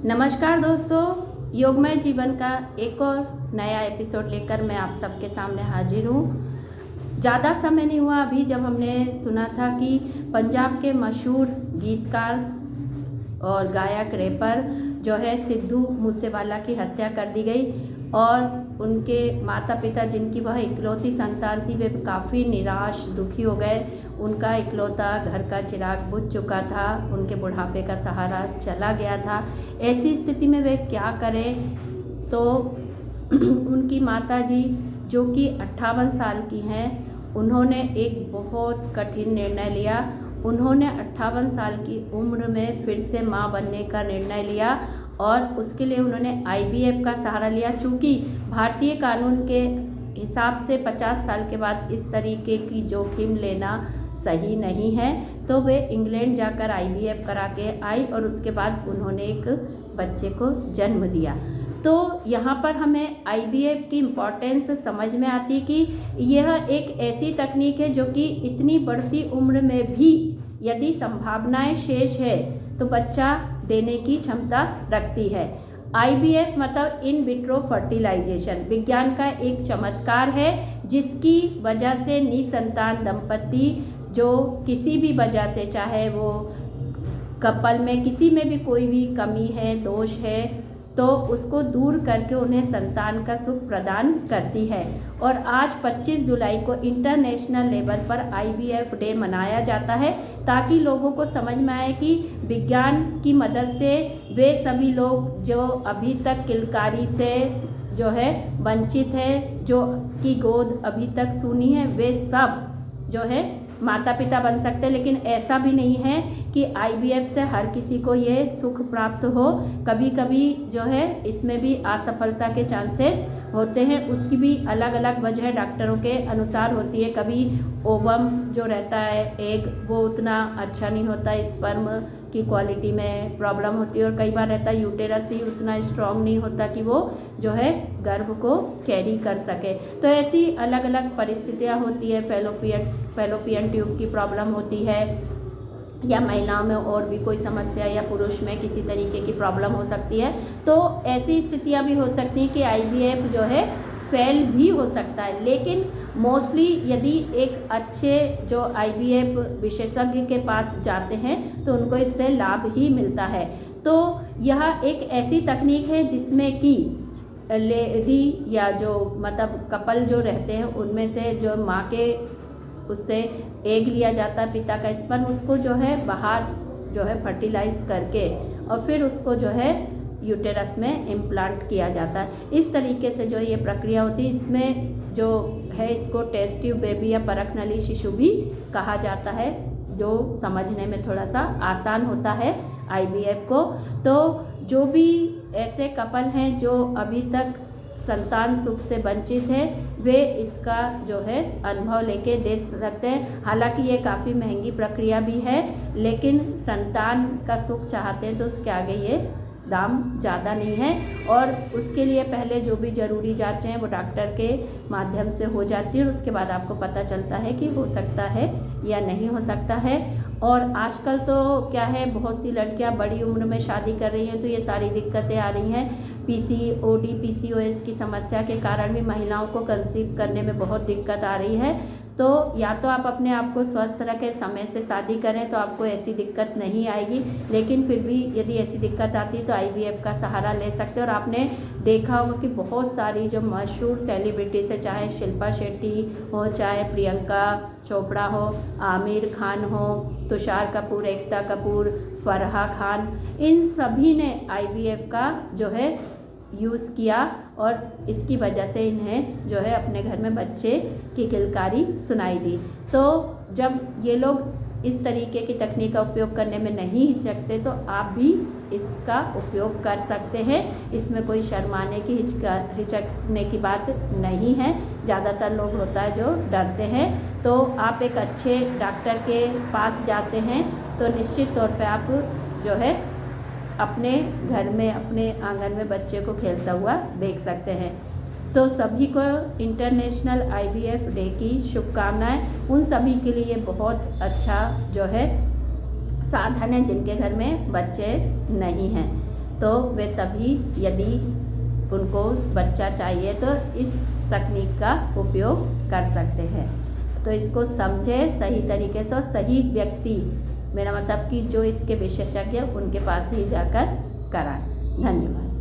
नमस्कार दोस्तों, योगमय जीवन का एक और नया एपिसोड लेकर मैं आप सबके सामने हाजिर हूँ। ज़्यादा समय नहीं हुआ अभी जब हमने सुना था कि पंजाब के मशहूर गीतकार और गायक रैपर जो है सिद्धू मूसेवाला की हत्या कर दी गई और उनके माता पिता जिनकी वह इकलौती संतान थी वे काफ़ी निराश दुखी हो गए। उनका इकलौता घर का चिराग बुझ चुका था, उनके बुढ़ापे का सहारा चला गया था। ऐसी स्थिति में वे क्या करें, तो उनकी माताजी जो कि 58 साल की हैं, उन्होंने एक बहुत कठिन निर्णय लिया। उन्होंने 58 साल की उम्र में फिर से माँ बनने का निर्णय लिया और उसके लिए उन्होंने IVF का सहारा लिया। चूँकि भारतीय कानून के हिसाब से 50 साल के बाद इस तरीके की जोखिम लेना सही नहीं है, तो वे इंग्लैंड जाकर IVF करा के आई और उसके बाद उन्होंने एक बच्चे को जन्म दिया। तो यहाँ पर हमें IVF की इम्पोर्टेंस समझ में आती कि यह एक ऐसी तकनीक है जो कि इतनी बढ़ती उम्र में भी यदि संभावनाएं शेष है तो बच्चा देने की क्षमता रखती है। IVF मतलब इन विट्रो फर्टिलाइजेशन विज्ञान का एक चमत्कार है, जिसकी वजह से निसंतान दंपति जो किसी भी वजह से, चाहे वो कपल में किसी में भी कोई भी कमी है, दोष है, तो उसको दूर करके उन्हें संतान का सुख प्रदान करती है। और आज 25 जुलाई को इंटरनेशनल लेवल पर IVF डे मनाया जाता है, ताकि लोगों को समझ में आए कि विज्ञान की मदद से वे सभी लोग जो अभी तक किलकारी से जो है वंचित है, जो की गोद अभी तक सूनी है, वे सब जो है माता पिता बन सकते हैं। लेकिन ऐसा भी नहीं है कि IVF से हर किसी को ये सुख प्राप्त हो। कभी कभी जो है इसमें भी असफलता के चांसेस होते हैं, उसकी भी अलग अलग वजह डॉक्टरों के अनुसार होती है। कभी ओवम जो रहता है एग, वो उतना अच्छा नहीं होता, स्पर्म की क्वालिटी में प्रॉब्लम होती है, और कई बार रहता है यूटेरस ही उतना स्ट्रॉन्ग नहीं होता कि वो जो है गर्भ को कैरी कर सके। तो ऐसी अलग अलग परिस्थितियाँ होती है। फैलोपियन ट्यूब की प्रॉब्लम होती है, या महिलाओं में और भी कोई समस्या, या पुरुष में किसी तरीके की प्रॉब्लम हो सकती है। तो ऐसी स्थितियां भी हो सकती हैं कि IVF जो है फेल भी हो सकता है। लेकिन मोस्टली यदि एक अच्छे जो IVF विशेषज्ञ के पास जाते हैं तो उनको इससे लाभ ही मिलता है। तो यह एक ऐसी तकनीक है जिसमें कि लेडी या जो मतलब कपल जो रहते हैं उनमें से जो माँ के उससे एग लिया जाता है, पिता का स्पर्म, उसको जो है बाहर जो है फर्टिलाइज करके और फिर उसको जो है यूटेरस में इम्प्लांट किया जाता है। इस तरीके से जो ये प्रक्रिया होती है, इसमें जो है इसको टेस्ट ट्यूब बेबी या परखनली शिशु भी कहा जाता है, जो समझने में थोड़ा सा आसान होता है IVF को। तो जो भी ऐसे कपल हैं जो अभी तक संतान सुख से वंचित है, वे इसका जो है अनुभव लेके दे सकते हैं। हालांकि ये काफ़ी महंगी प्रक्रिया भी है, लेकिन संतान का सुख चाहते हैं तो उसके आगे ये दाम ज़्यादा नहीं है। और उसके लिए पहले जो भी ज़रूरी जांचें हैं वो डॉक्टर के माध्यम से हो जाती है, और उसके बाद आपको पता चलता है कि हो सकता है या नहीं हो सकता है। और आजकल तो क्या है, बहुत सी लड़कियां बड़ी उम्र में शादी कर रही हैं, तो ये सारी दिक्कतें आ रही हैं। PCOD PCOS की समस्या के कारण भी महिलाओं को कंसीव करने में बहुत दिक्कत आ रही है। तो या तो आप अपने आप को स्वस्थ रखें, समय से शादी करें, तो आपको ऐसी दिक्कत नहीं आएगी। लेकिन फिर भी यदि ऐसी दिक्कत आती है तो IVF का सहारा ले सकते हैं। और आपने देखा होगा कि बहुत सारी जो मशहूर सेलिब्रिटीज़ है, चाहे शिल्पा शेट्टी हो, चाहे प्रियंका चोपड़ा हो, आमिर खान हो, तुषार कपूर, एकता कपूर, फराह खान, इन सभी ने IVF का जो है यूज़ किया और इसकी वजह से इन्हें जो है अपने घर में बच्चे की किलकारी सुनाई दी। तो जब ये लोग इस तरीके की तकनीक का उपयोग करने में नहीं हिचकते, तो आप भी इसका उपयोग कर सकते हैं। इसमें कोई शर्माने की हिचकने की बात नहीं है। ज़्यादातर लोग होता है जो डरते हैं। तो आप एक अच्छे डॉक्टर के पास जाते हैं तो निश्चित तौर पे आप जो है अपने घर में, अपने आंगन में बच्चे को खेलता हुआ देख सकते हैं। तो सभी को इंटरनेशनल IVF डे की शुभकामनाएं। उन सभी के लिए बहुत अच्छा जो है साधन है जिनके घर में बच्चे नहीं हैं। तो वे सभी यदि उनको बच्चा चाहिए तो इस तकनीक का उपयोग कर सकते हैं। तो इसको समझें सही तरीके से, और सही व्यक्ति, मेरा मतलब कि जो इसके विशेषज्ञ उनके पास ही जाकर कराएं। धन्यवाद।